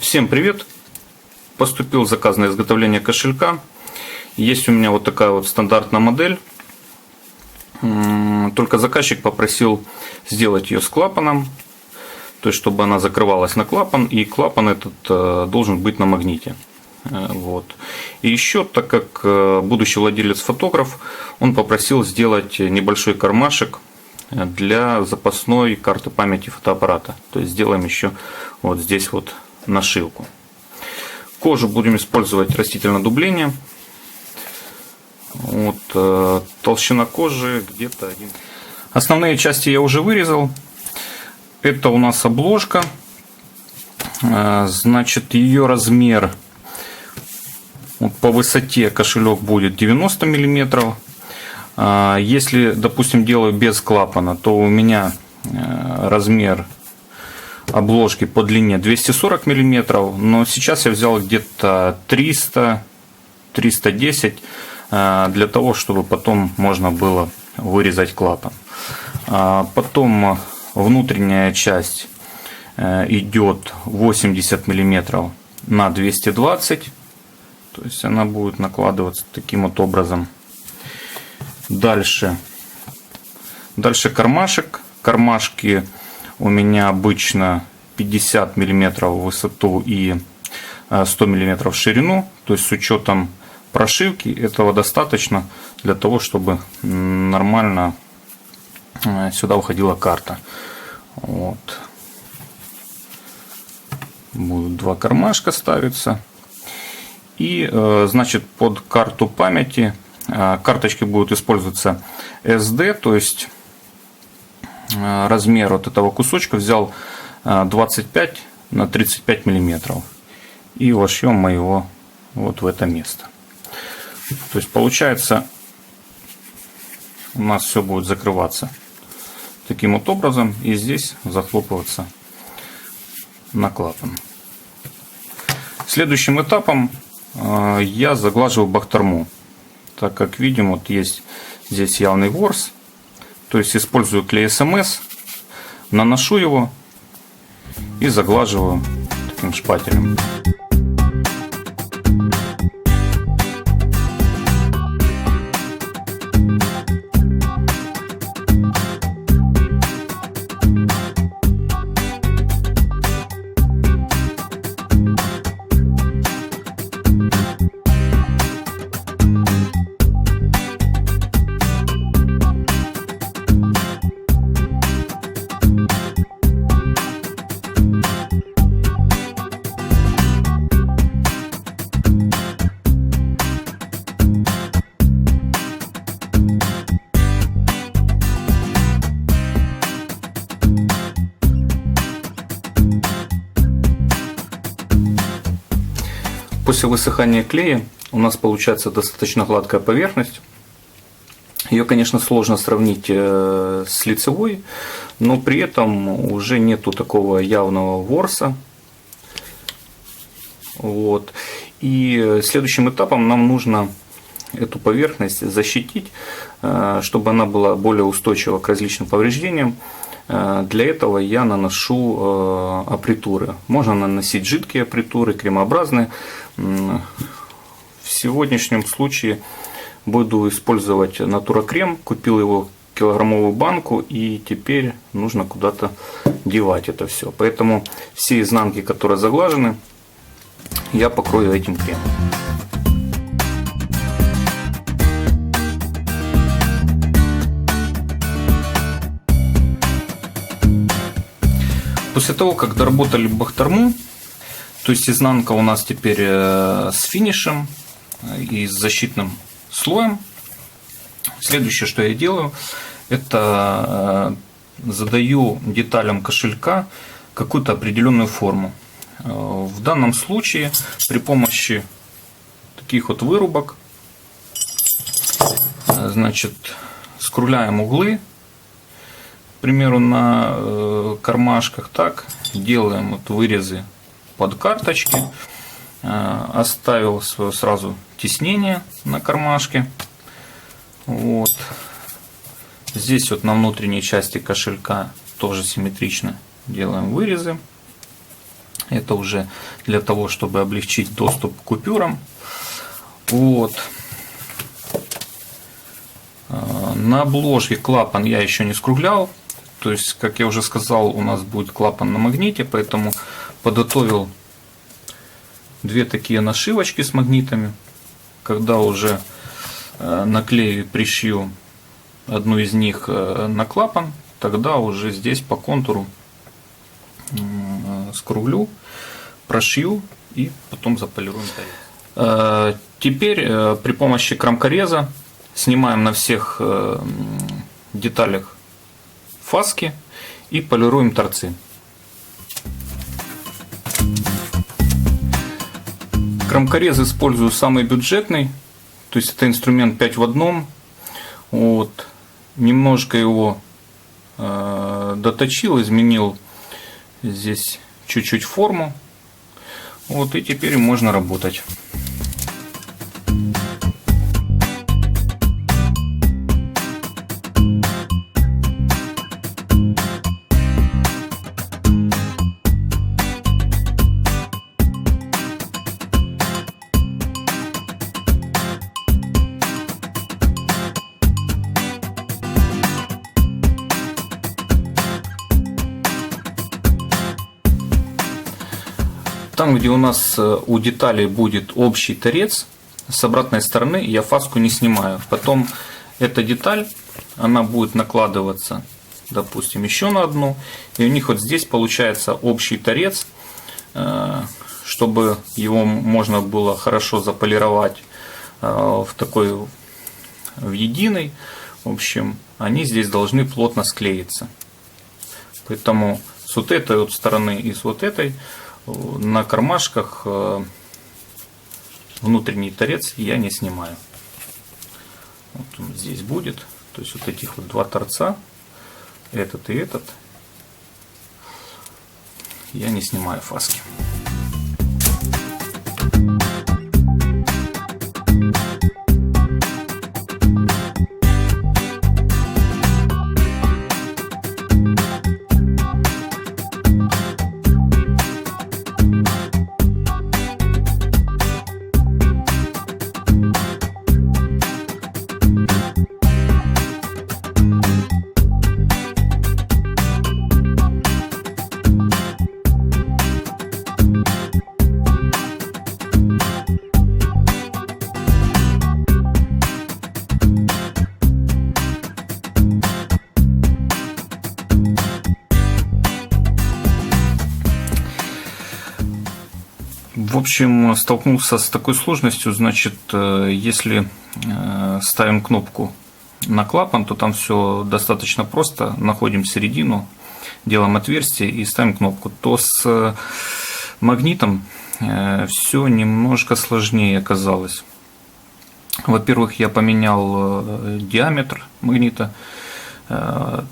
Всем привет! Поступил заказ на изготовление кошелька. Есть у меня вот такая вот стандартная модель. Только заказчик попросил сделать ее с клапаном. То есть, чтобы она закрывалась на клапан. И клапан этот должен быть на магните. Вот. И еще, так как будущий владелец фотограф, он попросил сделать небольшой кармашек для запасной карты памяти фотоаппарата. То есть сделаем еще вот здесь вот нашивку. Кожу будем использовать растительное дубление. Вот, толщина кожи где-то 1. Основные части я уже вырезал. Это у нас обложка. Значит, ее размер по высоте кошелек будет 90 мм. Если, допустим, делаю без клапана, то у меня размер обложки по длине 240 мм, но сейчас я взял где-то 300-310 для того, чтобы потом можно было вырезать клапан. Потом внутренняя часть идет 80 мм на 220, то есть она будет накладываться таким вот образом. Дальше кармашек. Кармашки у меня обычно 50 мм в высоту и 100 мм в ширину. То есть с учетом прошивки этого достаточно для того, чтобы нормально сюда уходила карта. Вот. Будут два кармашка ставиться. И значит, под карту памяти карточки будут использоваться SD, то есть размер вот этого кусочка взял 25 на 35 миллиметров и вошьем мы его вот в это место. То есть получается, у нас все будет закрываться таким вот образом и здесь захлопываться на клапан. Следующим этапом я заглаживаю бахтерму. Так как видим, вот есть здесь явный ворс. То есть использую клей СМС, наношу его и заглаживаю таким шпателем. После высыхания клея у нас получается достаточно гладкая поверхность. Ее, конечно, сложно сравнить с лицевой, но при этом уже нету такого явного ворса. Вот. И следующим этапом нам нужно эту поверхность защитить, чтобы она была более устойчива к различным повреждениям. Для этого я наношу апритуры. Можно наносить жидкие апритуры, кремообразные. В сегодняшнем случае буду использовать Natura крем. Купил его килограммовую банку и теперь нужно куда-то девать это все. Поэтому все изнанки, которые заглажены, я покрою этим кремом. После того, как доработали бахтерму, то есть изнанка у нас теперь с финишем и с защитным слоем, следующее, что я делаю, это задаю деталям кошелька какую-то определенную форму. В данном случае при помощи таких вот вырубок, значит, скругляем углы. К примеру, на кармашках так делаем вот вырезы под карточки. Оставил свое сразу тиснение на кармашке. Вот. Здесь вот на внутренней части кошелька тоже симметрично делаем вырезы. Это уже для того, чтобы облегчить доступ к купюрам. Вот. На обложке клапан я еще не скруглял. То есть, как я уже сказал, у нас будет клапан на магните, поэтому подготовил две такие нашивочки с магнитами. Когда уже наклею, пришью одну из них на клапан, тогда уже здесь по контуру скруглю, прошью и потом заполируем торец. Теперь при помощи крамкореза снимаем на всех деталях фаски и полируем торцы. Крамкорез использую самый бюджетный, то есть это инструмент 5 в 1. Вот. Немножко его доточил, изменил здесь чуть-чуть форму. Вот, и теперь можно работать. Там, где у нас у деталей будет общий торец, с обратной стороны я фаску не снимаю. Потом эта деталь, она будет накладываться, допустим, еще на одну. И у них вот здесь получается общий торец, чтобы его можно было хорошо заполировать в единый. В общем, они здесь должны плотно склеиться. Поэтому с вот этой вот стороны и с вот этой на кармашках внутренний торец я не снимаю. Вот он здесь будет. То есть вот этих вот два торца, этот и этот, я не снимаю фаски. В общем, столкнулся с такой сложностью. Значит, если ставим кнопку на клапан, то там все достаточно просто. Находим середину, делаем отверстие и ставим кнопку. То с магнитом все немножко сложнее оказалось. Во-первых, я поменял диаметр магнита,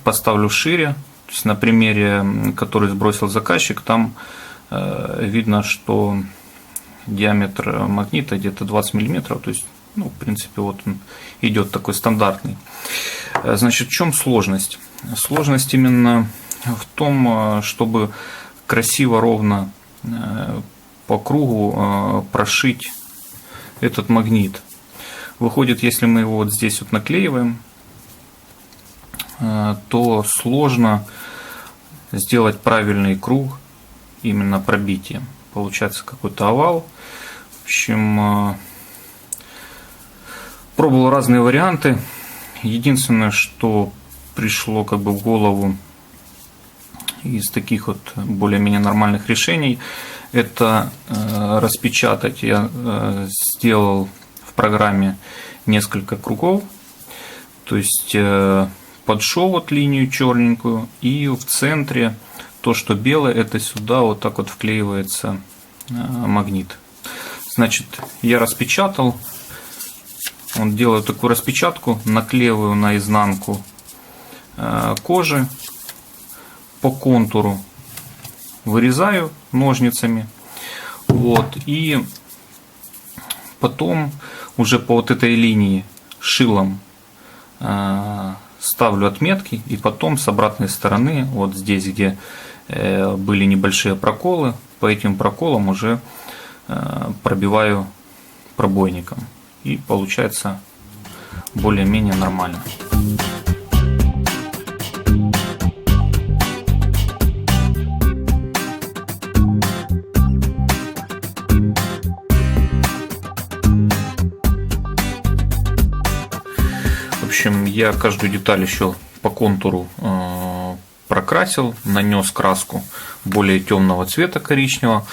поставлю шире. То есть на примере, который сбросил заказчик, там видно, что диаметр магнита где-то 20 мм, то есть, в принципе, вот он идет такой стандартный. Значит, в чем сложность? Сложность именно в том, чтобы красиво, ровно по кругу прошить этот магнит. Выходит, если мы его вот здесь вот наклеиваем, то сложно сделать правильный круг именно пробитием. Получается какой-то овал. В общем, пробовал разные варианты. Единственное, что пришло в голову из таких вот более-менее нормальных решений, это распечатать. Я сделал в программе несколько кругов. То есть подшел вот линию черненькую, и в центре то, что белое, это сюда вот так вот вклеивается магнит. Значит, я распечатал, делаю такую распечатку, наклеиваю на изнанку кожи, по контуру вырезаю ножницами, вот, и потом уже по вот этой линии шилом ставлю отметки, и потом с обратной стороны, вот здесь, где были небольшие проколы, по этим проколам уже пробиваю пробойником. И получается более-менее нормально. В общем, я каждую деталь еще по контуру прокрасил, нанес краску более темного цвета, коричневого.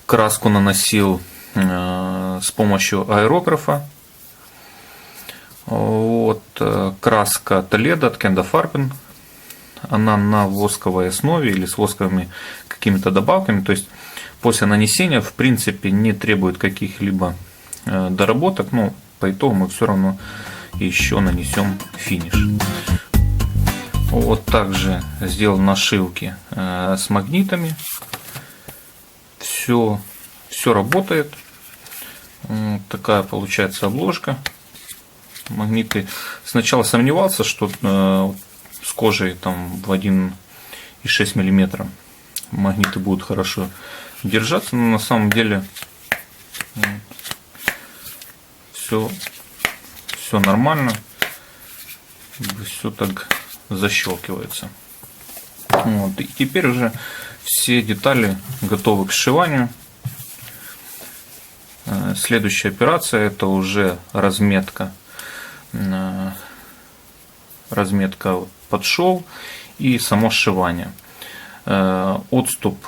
Краску наносил с помощью аэрографа. Вот, краска Толедо от Кенда Фарбен. Она на восковой основе или с восковыми какими-то добавками. То есть после нанесения в принципе не требует каких-либо доработок. Но по итогу мы все равно еще нанесем финиш. Вот также сделал нашивки с магнитами. Все работает. Вот такая получается обложка. Магниты. Сначала сомневался, что с кожей там в 1,6 мм магниты будут хорошо держаться, но на самом деле все нормально. Все так защелкивается. Вот. И теперь уже все детали готовы к сшиванию. Следующая операция — это уже разметка под шов и само сшивание. Отступ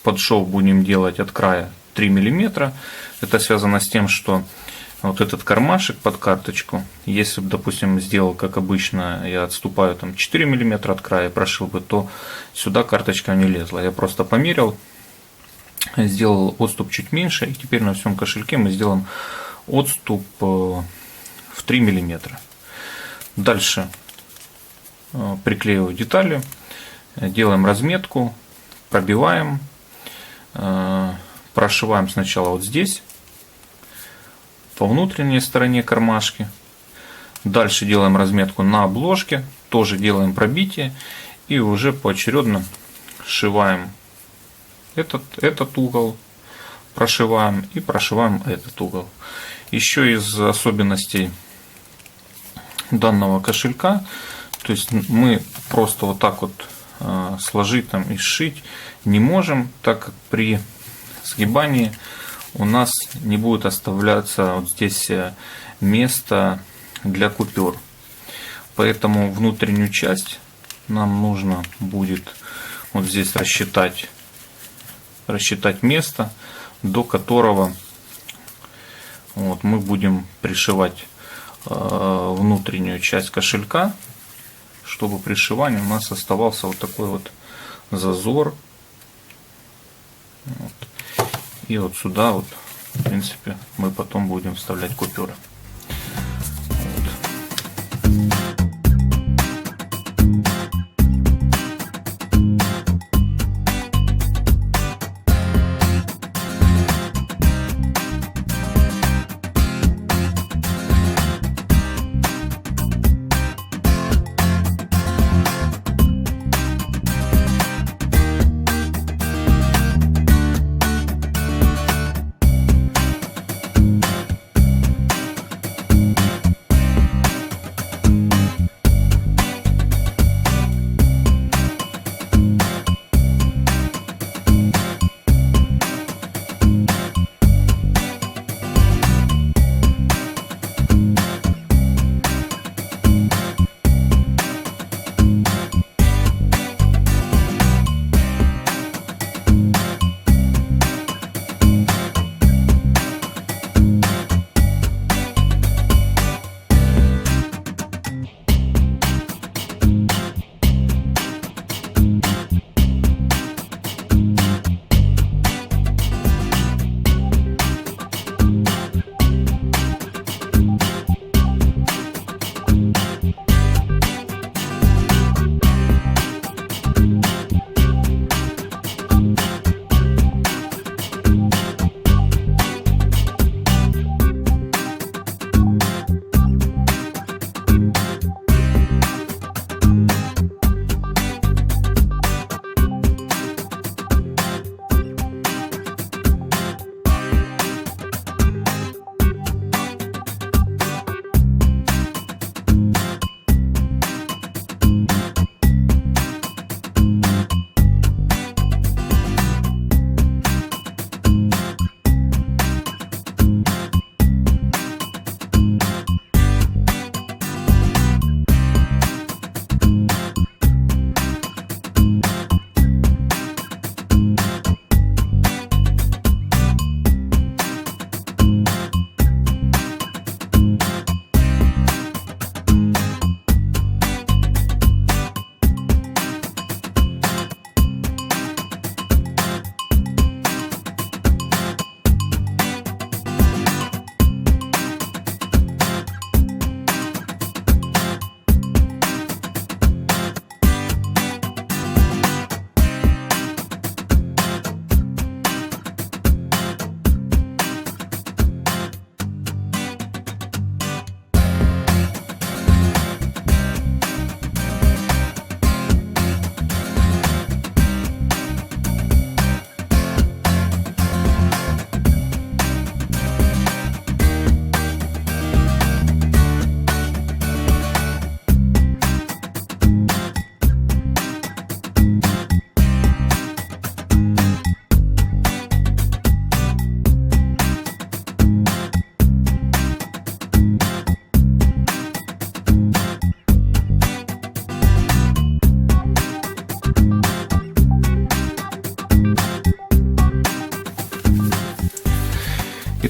под шов будем делать от края 3 мм. Это связано с тем, что вот этот кармашек под карточку, если бы, допустим, сделал как обычно, я отступаю там 4 мм от края, прошил бы, то сюда карточка не лезла. Я просто померил, сделал отступ чуть меньше, и теперь на всем кошельке мы сделаем отступ в 3 мм. Дальше приклеиваю детали, делаем разметку, пробиваем, прошиваем сначала вот здесь, по внутренней стороне кармашки. Дальше делаем разметку на обложке, тоже делаем пробитие и уже поочередно сшиваем этот угол, прошиваем и прошиваем этот угол. Еще из особенностей данного кошелька, то есть мы просто вот так вот сложить там и сшить не можем, так как при сгибании у нас не будет оставляться вот здесь место для купюр. Поэтому внутреннюю часть нам нужно будет вот здесь рассчитать место, до которого вот мы будем пришивать внутреннюю часть кошелька, чтобы при сшивании у нас оставался вот такой вот зазор. Вот. И вот сюда вот, в принципе, мы потом будем вставлять купюры.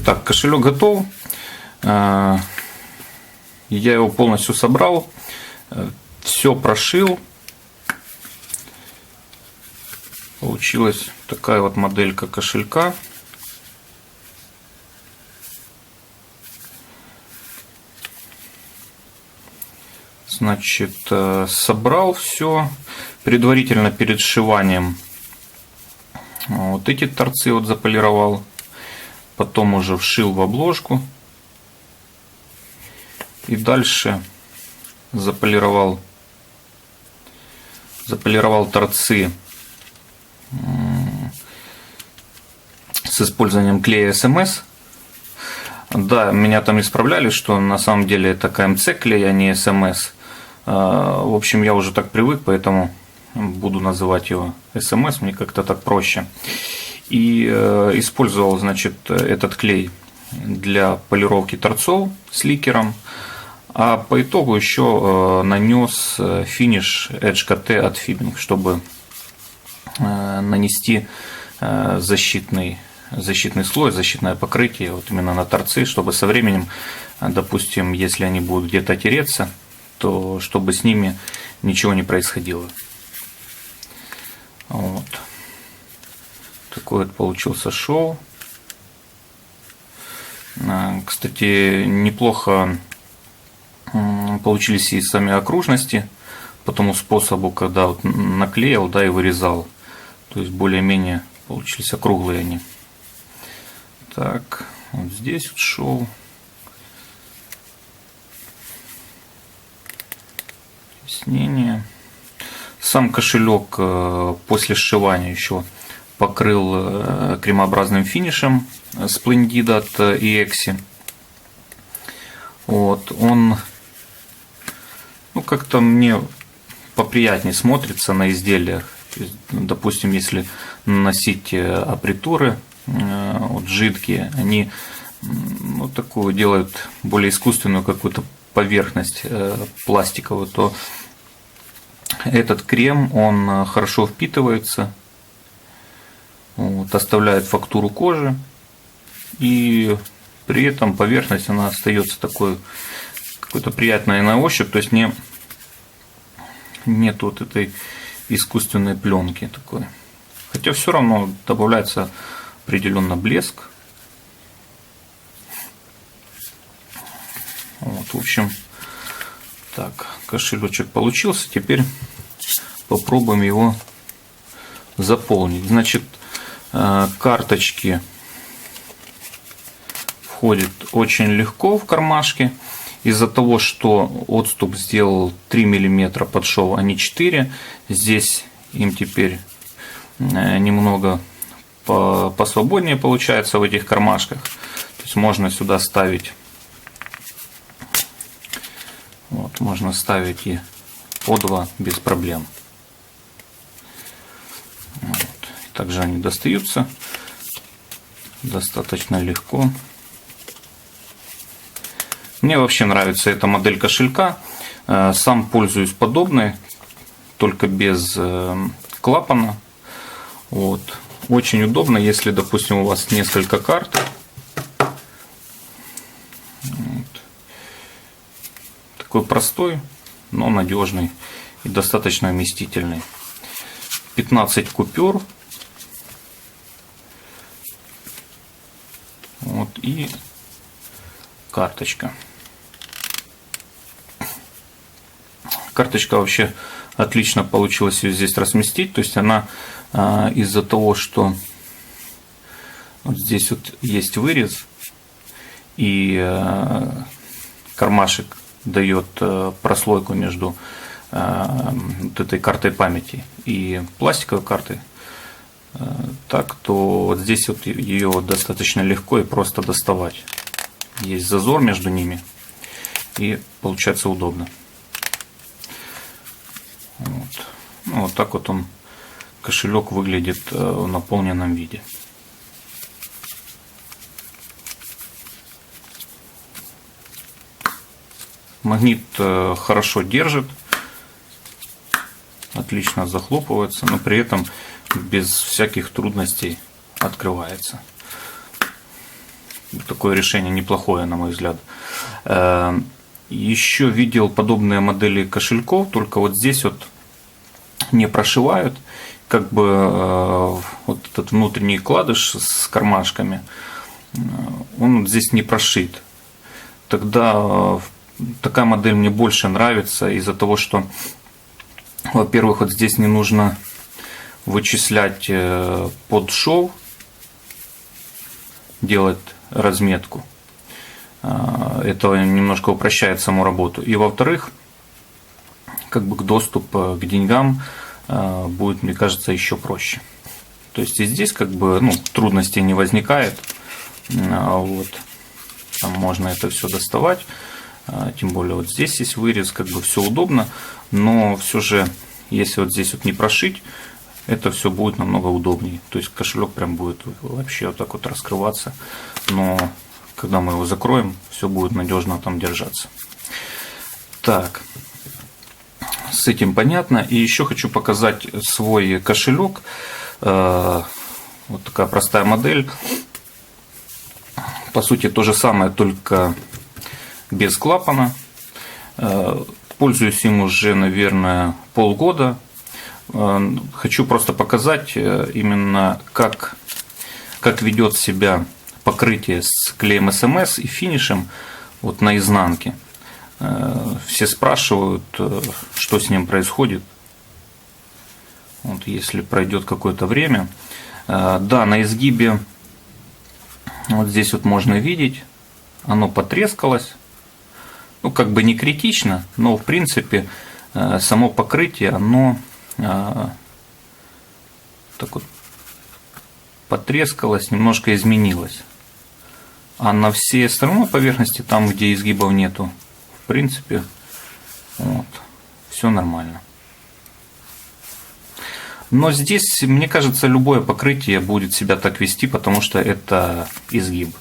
Так, кошелек готов. Я его полностью собрал, все прошил. Получилась такая вот моделька кошелька. Значит, собрал все. Предварительно перед сшиванием вот эти торцы вот заполировал. Потом уже вшил в обложку. И дальше заполировал торцы с использованием клея СМС. Да, меня там исправляли, что на самом деле это КМЦ клей, а не СМС. В общем, я уже так привык, поэтому буду называть его СМС, мне как-то так проще. И использовал, значит, этот клей для полировки торцов с ликером. А по итогу еще нанес финиш Edge KT от Fibbing, чтобы нанести защитный слой, защитное покрытие вот именно на торцы, чтобы со временем, допустим, если они будут где-то тереться, то чтобы с ними ничего не происходило. Вот. Такой вот получился шов. Кстати, неплохо получились и сами окружности по тому способу, когда вот наклеил, да, и вырезал. То есть более-менее получились округлые они. Так, вот здесь вот шов. Теснение. Сам кошелек после сшивания еще покрыл кремообразным финишем Splendid от EXI. Вот, он, ну, как-то мне поприятнее смотрится на изделиях. То есть, допустим, если наносить апритуры вот, жидкие, они вот такую делают более искусственную какую-то поверхность пластиковую, то этот крем, он хорошо впитывается, вот, оставляет фактуру кожи, и при этом поверхность она остается такой какой-то приятной на ощупь, то есть нет вот этой искусственной пленки такой. Хотя все равно добавляется определенно блеск. Вот, в общем, так, кошелечек получился. Теперь попробуем его заполнить. Значит, карточки входят очень легко в кармашки. Из-за того, что отступ сделал 3 мм под шов, а не 4, здесь им теперь немного посвободнее получается в этих кармашках. То есть можно сюда ставить, вот, можно ставить и по 2 без проблем. Вот. Также они достаются достаточно легко. Мне вообще нравится эта модель кошелька. Сам пользуюсь подобной, только без клапана. Вот. Очень удобно, если, допустим, у вас несколько карт. Вот. Такой простой, но надежный и достаточно вместительный. 15 купюр. Вот, и карточка. Карточка вообще отлично получилось ее здесь разместить. То есть она из-за того, что вот здесь вот есть вырез, и кармашек дает прослойку между вот этой картой памяти и пластиковой картой, так то вот здесь вот ее достаточно легко и просто доставать. Есть зазор между ними, и получается удобно. Вот. Ну, вот так вот он, кошелек, выглядит в наполненном виде. Магнит хорошо держит, отлично захлопывается, но при этом без всяких трудностей открывается. такое решение неплохое, на мой взгляд. Еще видел подобные модели кошельков, только вот здесь вот не прошивают, как бы вот этот внутренний вкладыш с кармашками, он вот здесь не прошит. Тогда такая модель мне больше нравится из-за того, что, во-первых, вот здесь не нужно вычислять под шов, делать разметку. Это немножко упрощает саму работу. И во-вторых, как бы доступ к деньгам будет, мне кажется, еще проще. То есть и здесь как бы трудностей не возникает. Вот. Там можно это все доставать. Тем более вот здесь есть вырез, как бы все удобно. Но все же, если вот здесь вот не прошить, это все будет намного удобнее. То есть кошелек прям будет вообще вот так вот раскрываться. Но когда мы его закроем, все будет надежно там держаться. Так, с этим понятно. И еще хочу показать свой кошелек. Вот такая простая модель. По сути, то же самое, только без клапана. Пользуюсь им уже, наверное, полгода. Хочу просто показать именно, как ведет себя покрытие с клеем СМС и финишем вот на изнанке. Все спрашивают, что с ним происходит. Вот если пройдет какое-то время. Да, на изгибе вот здесь вот можно видеть, оно потрескалось. Ну, как бы не критично, но в принципе само покрытие, оно так вот потрескалось, немножко изменилось. А на всей остальной поверхности, там где изгибов нету, в принципе, вот, все нормально. Но здесь, мне кажется, любое покрытие будет себя так вести, потому что это изгиб.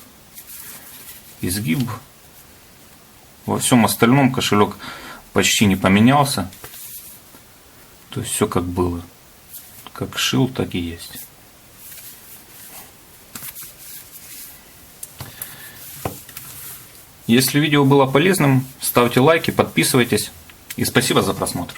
Изгиб. Во всем остальном кошелек почти не поменялся. То есть все как было. Как шил, так и есть. Если видео было полезным, ставьте лайки, подписывайтесь. И спасибо за просмотр.